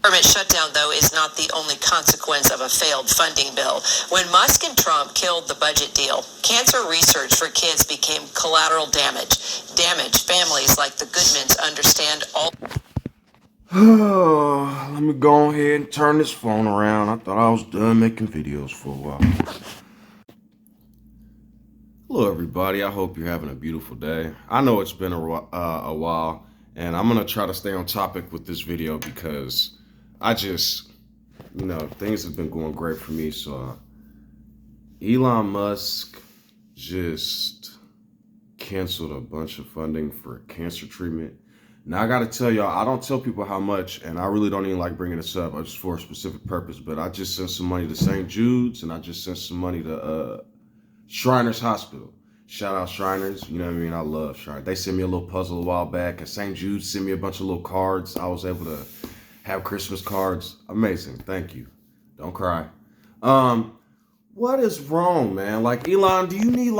Government shutdown, though, is not the only consequence of a failed funding bill. When Musk and Trump killed the budget deal, cancer research for kids became collateral damage. Families like the Goodmans understand all. Let me go ahead and turn this phone around. I thought I was done making videos for a while. Hello, everybody. I hope you're having a beautiful day. I know it's been a while, and I'm going to try to stay on topic with this video because I just, things have been going great for me. So Elon Musk just canceled a bunch of funding for cancer treatment. Now, I got to tell y'all, I don't tell people how much, and I really don't even like bringing this up. It's for a specific purpose, but I just sent some money to St. Jude's, and I just sent some money to Shriners Hospital. Shout out Shriners. You know what I mean? I love Shriners. They sent me a little puzzle a while back, and St. Jude's sent me a bunch of little cards. I was able to have Christmas cards. Amazing. Thank you. Don't cry. What is wrong, man? Like, Elon, do you need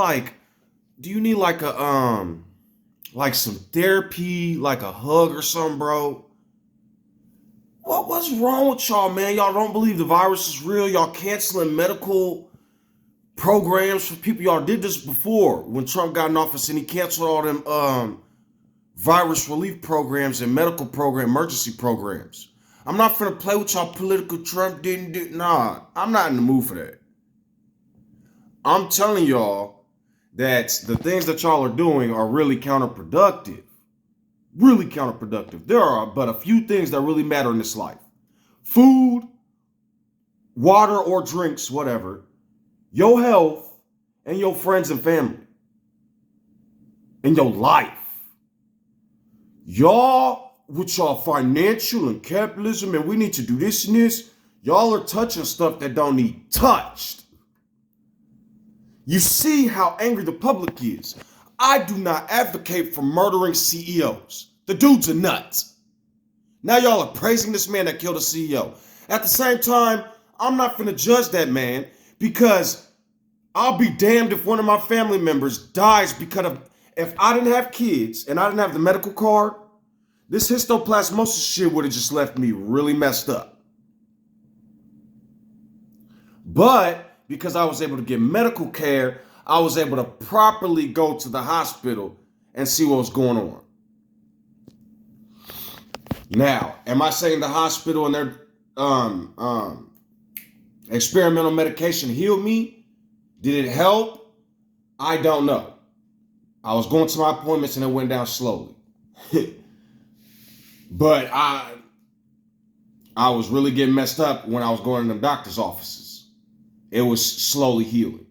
some therapy, like a hug or something, bro? What's wrong with y'all, man? Y'all don't believe the virus is real. Y'all canceling medical programs for people. Y'all did this before when Trump got in office, and he canceled all them virus relief programs and medical program, emergency programs. I'm not finna play with y'all political Trump didn't do. Nah, I'm not in the mood for that. I'm telling y'all that the things that y'all are doing are really counterproductive. Really counterproductive. There are but a few things that really matter in this life. Food, water or drinks, whatever, your health, and your friends and family. And your life. Y'all, with y'all financial and capitalism, and we need to do this and this, y'all are touching stuff that don't need touched. You see how angry the public is. I do not advocate for murdering CEOs. The dude's a nut. Now y'all are praising this man that killed a CEO. At the same time, I'm not finna judge that man because I'll be damned if one of my family members dies because of, if I didn't have kids and I didn't have the medical card, this histoplasmosis shit would have just left me really messed up. But because I was able to get medical care, I was able to properly go to the hospital and see what was going on. Now, am I saying the hospital and their experimental medication healed me? Did it help? I don't know. I was going to my appointments and it went down slowly. But I was really getting messed up when I was going to the doctor's offices. It was slowly healing.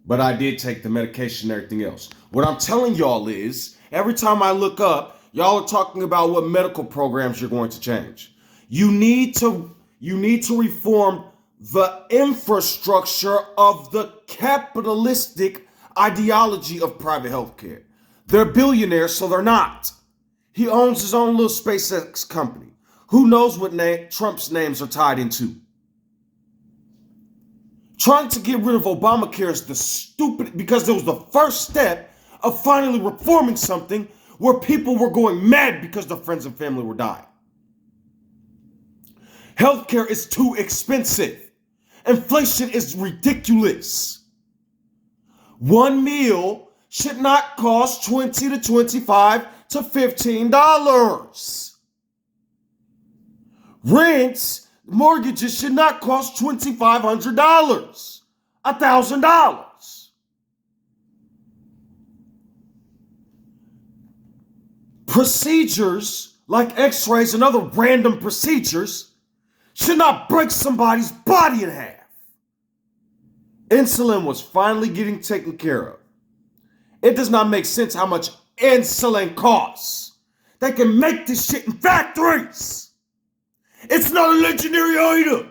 But I did take the medication and everything else. What I'm telling y'all is, every time I look up, y'all are talking about what medical programs you're going to change. You need to reform the infrastructure of the capitalistic ideology of private healthcare. They're billionaires, so they're not. He owns his own little SpaceX company. Who knows what Trump's names are tied into? Trying to get rid of Obamacare is the stupid, because it was the first step of finally reforming something where people were going mad because their friends and family were dying. Healthcare is too expensive. Inflation is ridiculous. One meal should not cost $20 to $25 to $15. Rents, mortgages should not cost $2,500, $1,000. Procedures like x-rays and other random procedures should not break somebody's body in half. Insulin was finally getting taken care of. It does not make sense how much insulin costs. They can make this shit in factories. It's not a legendary item.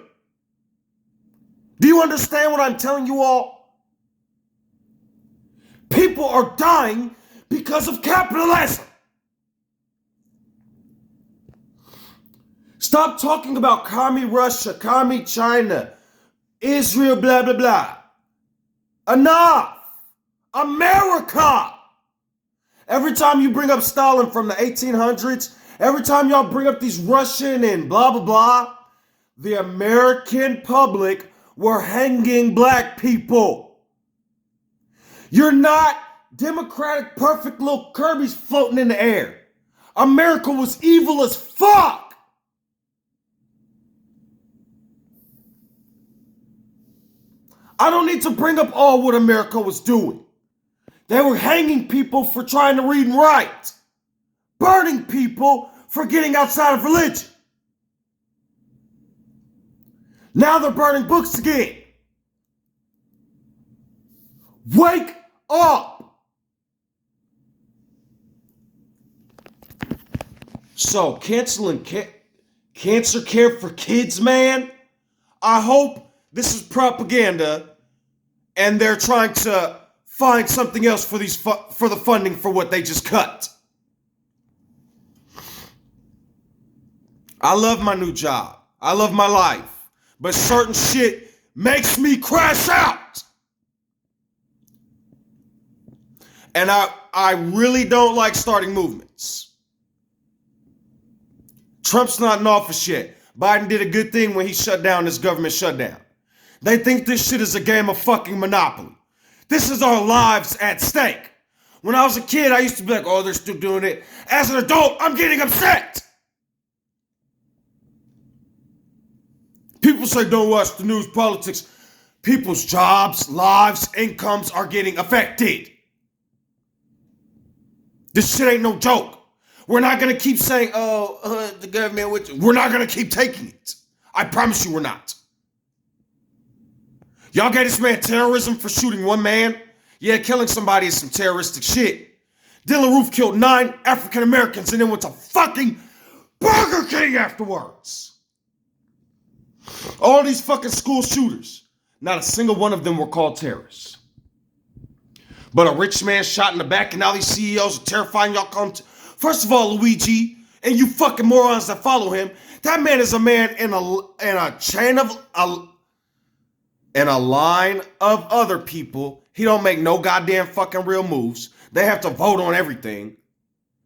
Do you understand what I'm telling you all? People are dying because of capitalism. Stop talking about commie Russia, commie China, Israel, blah, blah, blah. Enough. America. Every time you bring up Stalin from the 1800s Every time y'all bring up these Russian and blah, blah, blah, the American public were hanging black people. You're not democratic, perfect little Kirby's floating in the air. America was evil as fuck. I don't need to bring up all what America was doing. They were hanging people for trying to read and write. Burning people for getting outside of religion. Now they're burning books again. Wake up. So, canceling cancer care for kids, man, I hope this is propaganda and they're trying to find something else for the funding for what they just cut. I love my new job. I love my life. But certain shit makes me crash out. And I really don't like starting movements. Trump's not in office yet. Biden did a good thing when he shut down this government shutdown. They think this shit is a game of fucking Monopoly. This is our lives at stake. When I was a kid, I used to be like, oh, they're still doing it. As an adult, I'm getting upset. People say don't watch the news, politics. People's jobs, lives, incomes are getting affected. This shit ain't no joke. We're not going to keep saying, the government, we're not going to keep taking it. I promise you we're not. Y'all gave this man terrorism for shooting one man? Yeah, killing somebody is some terroristic shit. Dylan Roof killed 9 African Americans and then went to fucking Burger King afterwards. All these fucking school shooters, not a single one of them were called terrorists. But a rich man shot in the back and now these CEOs are terrifying y'all. First of all, Luigi, and you fucking morons that follow him, that man is a man in a chain of in a line of other people. He don't make no goddamn fucking real moves. They have to vote on everything.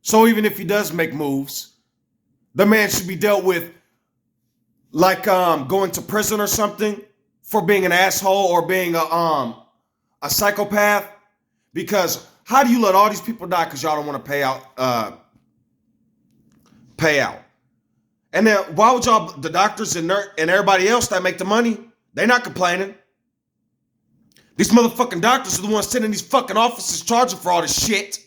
So even if he does make moves, the man should be dealt with like going to prison or something for being an asshole or being a psychopath. Because how do you let all these people die because y'all don't want to pay out? And then why would y'all, the doctors and everybody else that make the money, they're not complaining. These motherfucking doctors are the ones sitting in these fucking offices charging for all this shit.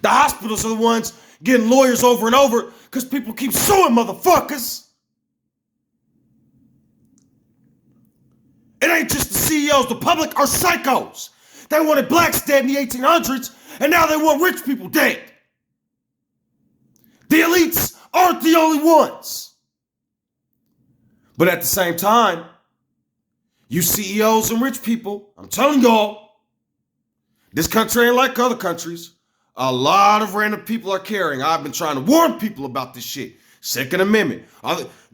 The hospitals are the ones getting lawyers over and over because people keep suing motherfuckers. It ain't just the CEOs. The public are psychos. They wanted blacks dead in the 1800s, and now they want rich people dead. The elites aren't the only ones. But at the same time, you CEOs and rich people, I'm telling y'all, this country ain't like other countries. A lot of random people are caring. I've been trying to warn people about this shit. Second Amendment.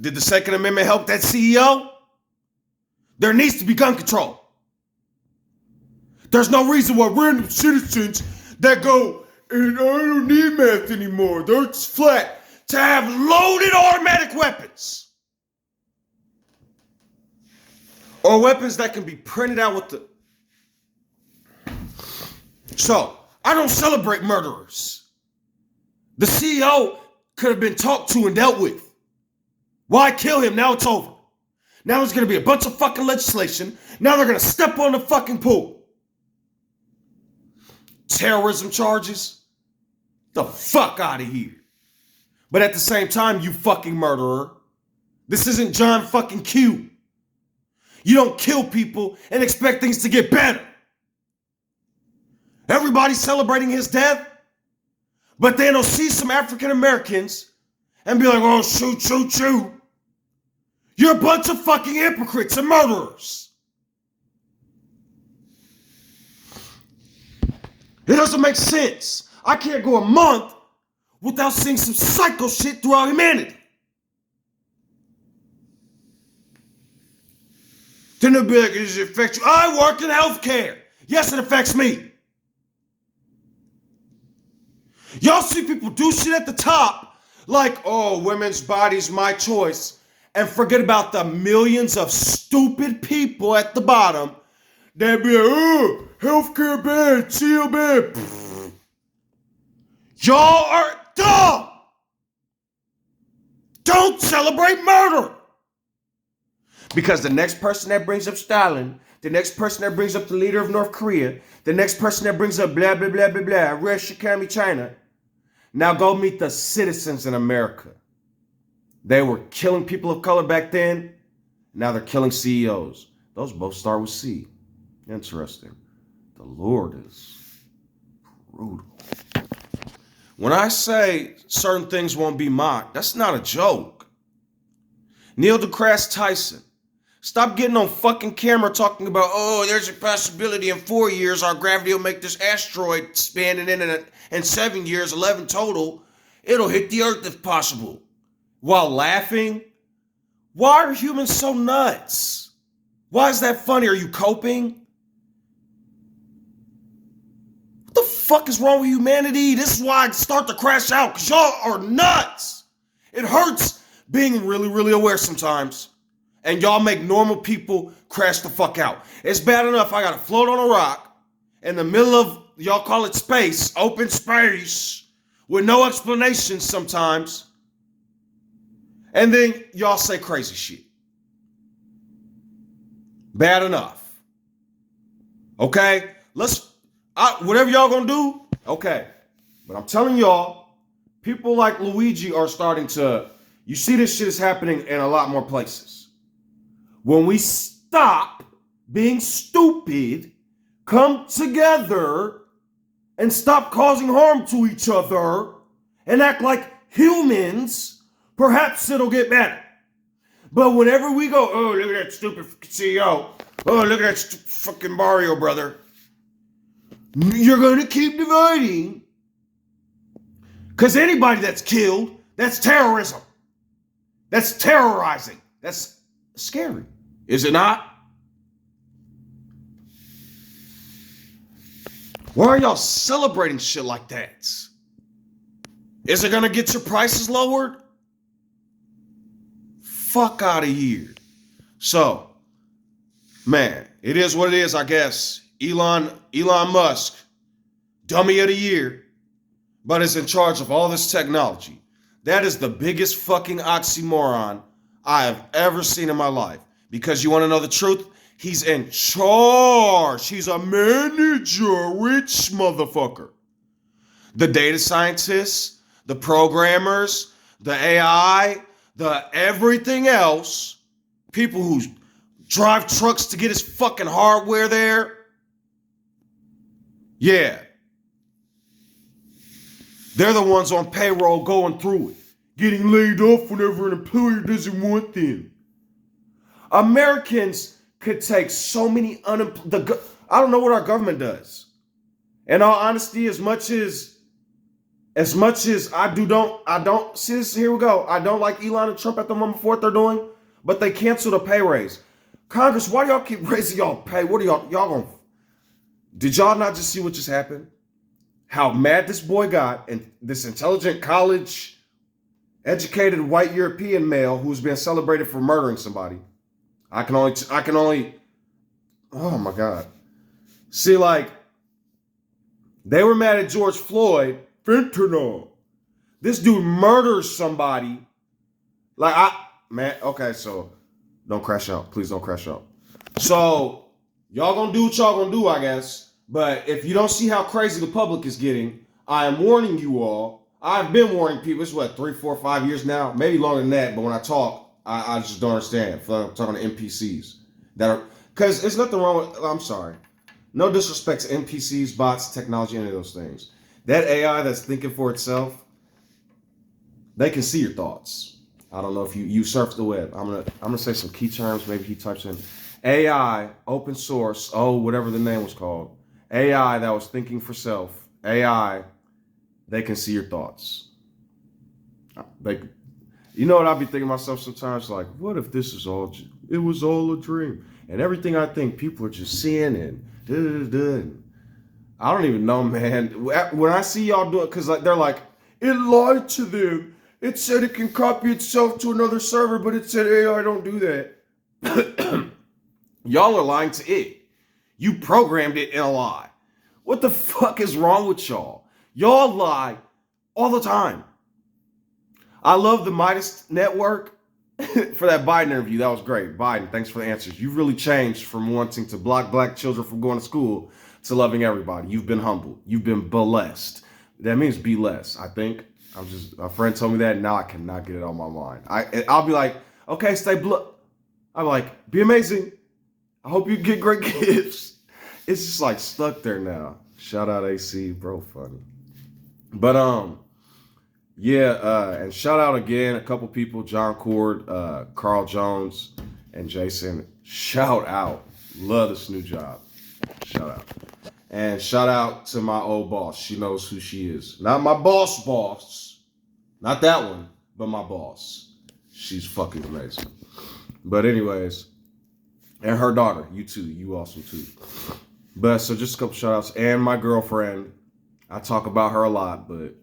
Did the Second Amendment help that CEO? There needs to be gun control. There's no reason why random citizens that go, and I don't need math anymore, they're just flat, to have loaded automatic weapons. Or weapons that can be printed out with the... So, I don't celebrate murderers. The CEO could have been talked to and dealt with. Why kill him? Now it's over. Now there's going to be a bunch of fucking legislation. Now they're going to step on the fucking pool. Terrorism charges? The fuck out of here. But at the same time, you fucking murderer, this isn't John fucking Q. You don't kill people and expect things to get better. Everybody's celebrating his death, but then they'll see some African Americans and be like, oh, shoot, shoot, shoot. You're a bunch of fucking hypocrites and murderers. It doesn't make sense. I can't go a month without seeing some psycho shit throughout humanity. Then they'll be like, does it affect you? I work in healthcare. Yes, it affects me. Y'all see people do shit at the top, like, oh, women's bodies, my choice, and forget about the millions of stupid people at the bottom that be like, oh, healthcare bad, chill bad. Y'all are dumb. Don't celebrate murder. Because the next person that brings up Stalin, the next person that brings up the leader of North Korea, the next person that brings up blah, blah, blah, blah, blah, Russia, China, now go meet the citizens in America. They were killing people of color back then. Now they're killing CEOs. Those both start with C. Interesting. The Lord is brutal. When I say certain things won't be mocked, that's not a joke. Neil deGrasse Tyson. Stop getting on fucking camera talking about, oh, there's a possibility in 4 years our gravity will make this asteroid spin, and then in 7 years, 11 total, it'll hit the Earth if possible. While laughing? Why are humans so nuts? Why is that funny? Are you coping? What the fuck is wrong with humanity? This is why I start to crash out, because y'all are nuts. It hurts being really, really aware sometimes. And y'all make normal people crash the fuck out. It's bad enough I gotta float on a rock in the middle of, y'all call it space, open space, with no explanation sometimes. And then y'all say crazy shit. Bad enough. Okay? Whatever y'all gonna do, okay. But I'm telling y'all, people like Luigi are starting to, you see this shit is happening in a lot more places. When we stop being stupid, come together, and stop causing harm to each other, and act like humans, perhaps it'll get better. But whenever we go, oh, look at that stupid CEO. Oh, look at that fucking Mario brother. You're going to keep dividing. Because anybody that's killed, that's terrorism. That's terrorizing. That's scary. Is it not? Why are y'all celebrating shit like that? Is it going to get your prices lowered? Fuck out of here. So, man, it is what it is, I guess. Elon Musk, dummy of the year, but is in charge of all this technology. That is the biggest fucking oxymoron I have ever seen in my life. Because you want to know the truth? He's in charge. He's a manager, rich motherfucker. The data scientists, the programmers, the AI, the everything else, people who drive trucks to get his fucking hardware there. Yeah. They're the ones on payroll going through it, getting laid off whenever an employer doesn't want them. Americans could take so many I don't know what our government does. In all honesty, as much as I don't see this, here we go. I don't like Elon and Trump at the moment for what they're doing, but they canceled a pay raise. Congress, why do y'all keep raising y'all pay? What are y'all gonna? Did y'all not just see what just happened? How mad this boy got, and this intelligent, college educated white European male who's been celebrated for murdering somebody. I can only, oh my God. See, like, they were mad at George Floyd, fentanyl. This dude murders somebody. Okay, so don't crash out. Please don't crash out. So, y'all gonna do what y'all gonna do, I guess. But if you don't see how crazy the public is getting, I am warning you all. I've been warning people. It's 3, 4, 5 years now, maybe longer than that. But when I talk, I just don't understand. I'm talking to NPCs that are, because there's nothing wrong with, I'm sorry. No disrespect to NPCs, bots, technology, any of those things. That AI that's thinking for itself, they can see your thoughts. I don't know if you surf the web. I'm gonna say some key terms. Maybe he types in AI, open source, whatever the name was called. AI that was thinking for self. AI, they can see your thoughts. You know what I'd be thinking to myself sometimes? Like, what if this is it was all a dream? And everything I think people are just seeing and da-da-da-da. I don't even know, man. When I see y'all do it, because like, they're like, it lied to them. It said it can copy itself to another server, but it said AI don't do that. Y'all are lying to it. You programmed it in a lie. What the fuck is wrong with y'all? Y'all lie all the time. I love the Midas Network for that Biden interview. That was great. Biden, thanks for the answers. You've really changed from wanting to block black children from going to school to loving everybody. You've been humbled. You've been blessed. That means be less, I think. A friend told me that, and now I cannot get it on my mind. I'll be like, okay, I'm like, be amazing. I hope you get great gifts. It's just like stuck there now. Shout out AC, bro, funny. But yeah, and shout out again a couple people, John Cord, Carl Jones, and Jason. Shout out. Love this new job. Shout out. And shout out to my old boss. She knows who she is. Not my boss. Not that one, but my boss. She's fucking amazing. But anyways, and her daughter, you too. You awesome too. But so just a couple shout outs. And my girlfriend. I talk about her a lot, but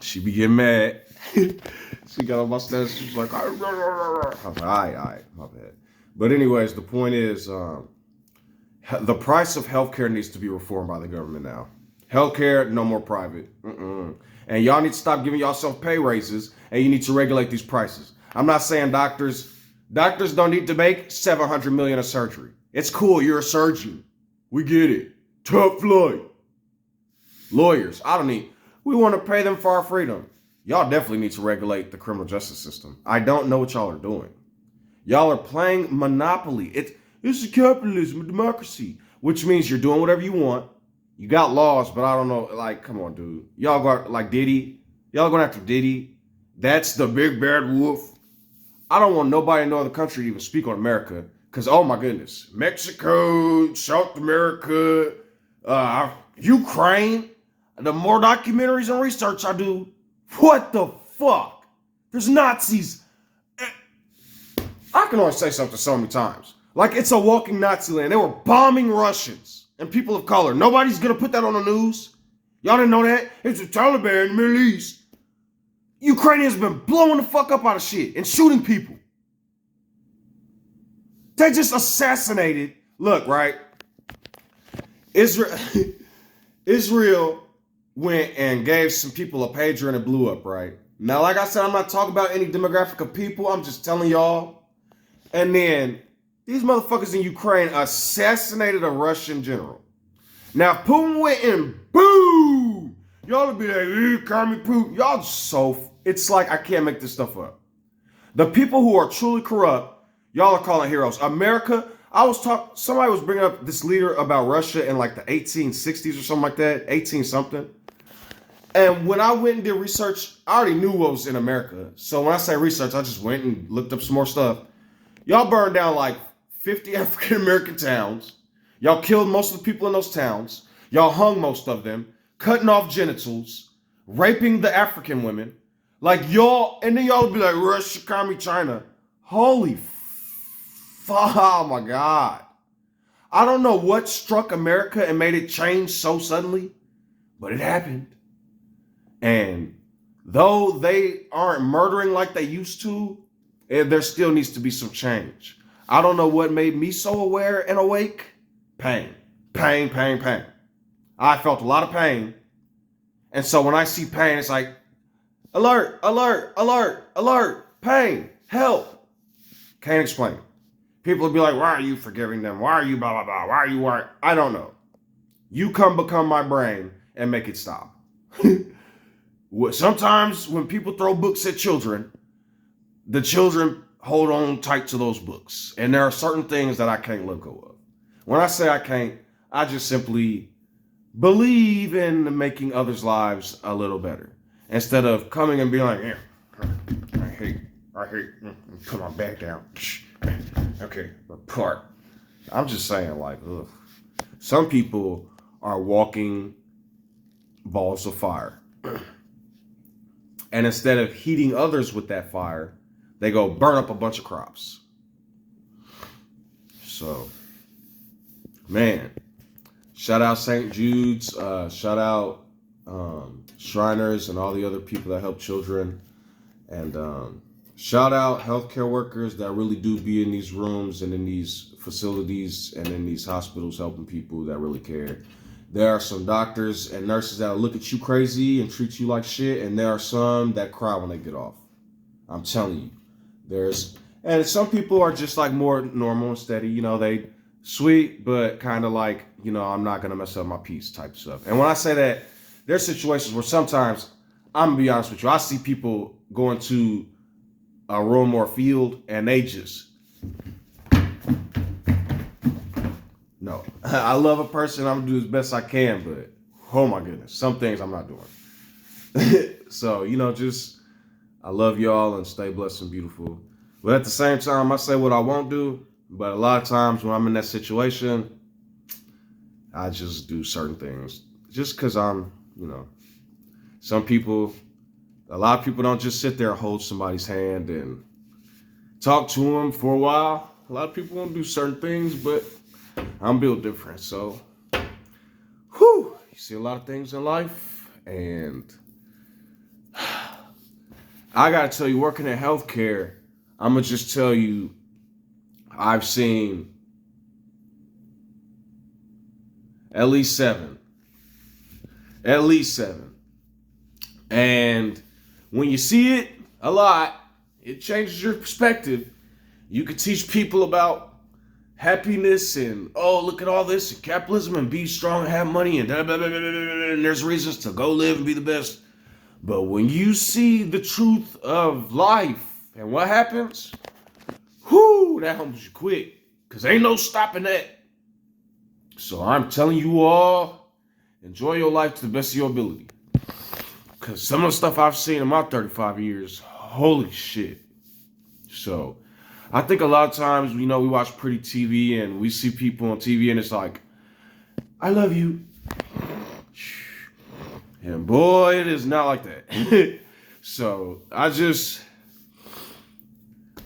she be getting mad. She got on my status. She's like, I was like, all right, my bad. But anyways, the point is, the price of healthcare needs to be reformed by the government now. Healthcare, no more private. And y'all need to stop giving yourself pay raises, and you need to regulate these prices. I'm not saying doctors don't need to make $700 million a surgery. It's cool, you're a surgeon. We get it. Tough flight. Lawyers, we want to pay them for our freedom. Y'all definitely need to regulate the criminal justice system. I don't know what y'all are doing. Y'all are playing Monopoly. It's a capitalism, a democracy, which means you're doing whatever you want. You got laws, but I don't know. Like, come on, dude. Y'all got like Diddy. Y'all going after Diddy. That's the big bad wolf. I don't want nobody in no other country to even speak on America. Because, oh my goodness. Mexico, South America, Ukraine. The more documentaries and research I do, what the fuck? There's Nazis. I can only say something so many times. Like it's a walking Nazi land. They were bombing Russians and people of color. Nobody's going to put that on the news. Y'all didn't know that? It's the Taliban in the Middle East. Ukrainians been blowing the fuck up out of shit and shooting people. They just assassinated. Look, right? Israel went and gave some people a pager and it blew up, right? Now, like I said, I'm not talking about any demographic of people. I'm just telling y'all. And then these motherfuckers in Ukraine assassinated a Russian general. Now, if Putin went and boom, y'all would be like, call me Putin. Y'all so, it's like I can't make this stuff up. The people who are truly corrupt, y'all are calling heroes. America, somebody was bringing up this leader about Russia in like the 1860s or something like that, 18 something. And when I went and did research, I already knew what was in America. So when I say research, I just went and looked up some more stuff. Y'all burned down like 50 African-American towns. Y'all killed most of the people in those towns. Y'all hung most of them, cutting off genitals, raping the African women. Like y'all, and then y'all would be like, Russia, Commie, China. Holy fuck, oh my God. I don't know what struck America and made it change so suddenly, but it happened. And though they aren't murdering like they used to, there still needs to be some change. I don't know what made me so aware and awake. Pain. I felt a lot of pain. And so when I see pain, it's like, alert, pain, help. Can't explain it. People will be like, why are you forgiving them? Why are you blah, blah, blah? Why are you, I don't know. You become my brain and make it stop. Sometimes when people throw books at children, the children hold on tight to those books. And there are certain things that I can't let go of. When I say I can't, I just simply believe in making others' lives a little better. Instead of coming and being like, yeah, I hate, put my back down. Okay, report. I'm just saying, like, ugh. Some people are walking balls of fire. And instead of heating others with that fire, they go burn up a bunch of crops. So, man, Shout out St. Jude's. Shout out Shriners and all the other people that help children. And shout out healthcare workers that really do be in these rooms and in these facilities and in these hospitals helping people that really care. There are some doctors and nurses that will look at you crazy and treat you like shit, and there are some that cry when they get off. I'm telling you. And some people are just like more normal and steady, you know, they sweet, but kind of like, you know, I'm not going to mess up my peace type stuff. And when I say that, there's situations where sometimes, I'm going to be honest with you, I see people going to a room or a field and they just, no. I love a person, I'm going to do as best I can, but oh my goodness, some things I'm not doing. So, you know, just, I love y'all and stay blessed and beautiful. But at the same time, I say what I won't do. But a lot of times when I'm in that situation, I just do certain things. Just because I'm, you know, a lot of people don't just sit there and hold somebody's hand and talk to them for a while. A lot of people won't do certain things, but I'm built different. So, you see a lot of things in life. And I got to tell you, working in healthcare, I'm going to just tell you, I've seen at least seven. And when you see it a lot, it changes your perspective. You can teach people about happiness and, oh, look at all this and capitalism and be strong and have money and blah, blah, blah, blah, blah, blah, and there's reasons to go live and be the best. But when you see the truth of life and what happens, that humbles you quick, because ain't no stopping that. So I'm telling you all, enjoy your life to the best of your ability. Because some of the stuff I've seen in my 35 years, holy shit. So I think a lot of times, you know, we watch pretty TV and we see people on TV and it's like, I love you. And boy, it is not like that. So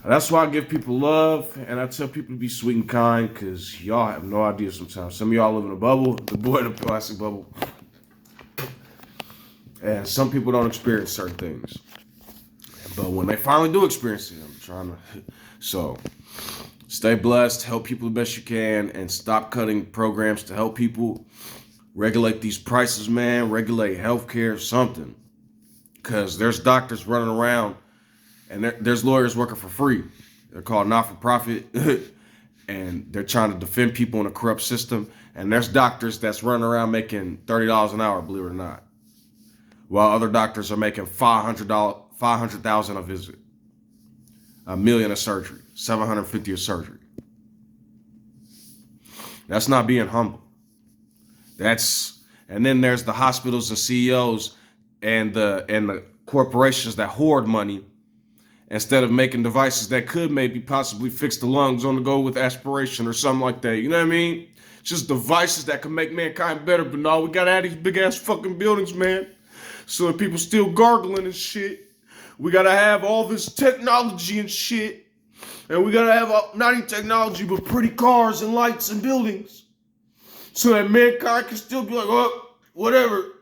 that's why I give people love, and I tell people to be sweet and kind, because y'all have no idea sometimes. Some of y'all live in a bubble, the boy in a plastic bubble. And some people don't experience certain things. But when they finally do experience it, so stay blessed, help people the best you can, and stop cutting programs to help people. Regulate these prices, man. Regulate healthcare, something. Because there's doctors running around and there's lawyers working for free. They're called not-for-profit, and they're trying to defend people in a corrupt system. And there's doctors that's running around making $30 an hour, believe it or not, while other doctors are making $500,000 a visit, $1 million a surgery, $750 a surgery. That's not being humble. And then there's the hospitals and CEOs and the corporations that hoard money, instead of making devices that could maybe possibly fix the lungs on the go with aspiration or something like that. You know what I mean? Just devices that can make mankind better. But no, we gotta have these big ass fucking buildings, man. So that people still gargling and shit. We gotta have all this technology and shit. And we gotta have not even technology, but pretty cars and lights and buildings. So that mankind can still be like, oh, whatever.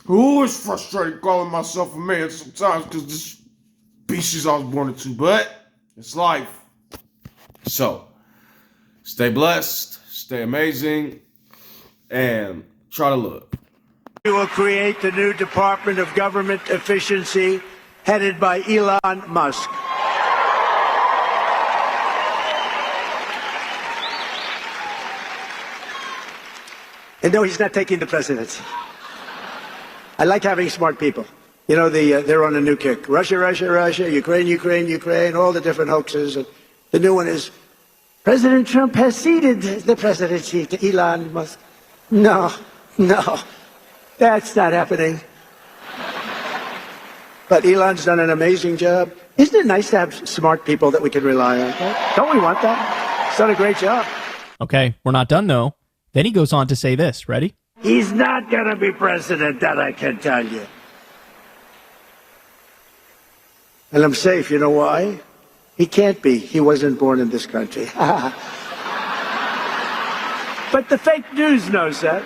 Ooh, it's frustrating calling myself a man sometimes because this species I was born into, but it's life. So, stay blessed, stay amazing, and try to love. We will create the new Department of Government Efficiency headed by Elon Musk. And no, he's not taking the presidency. I like having smart people. You know, they're on a new kick. Russia, Russia, Russia, Ukraine, Ukraine, Ukraine, all the different hoaxes. And the new one is, President Trump has ceded the presidency to Elon Musk. No, that's not happening. But Elon's done an amazing job. Isn't it nice to have smart people that we can rely on? Don't we want that? He's done a great job. Okay, we're not done, though. Then he goes on to say this. Ready? He's not going to be president, that I can tell you. And I'm safe. You know why? He can't be. He wasn't born in this country. But But the fake news knows that.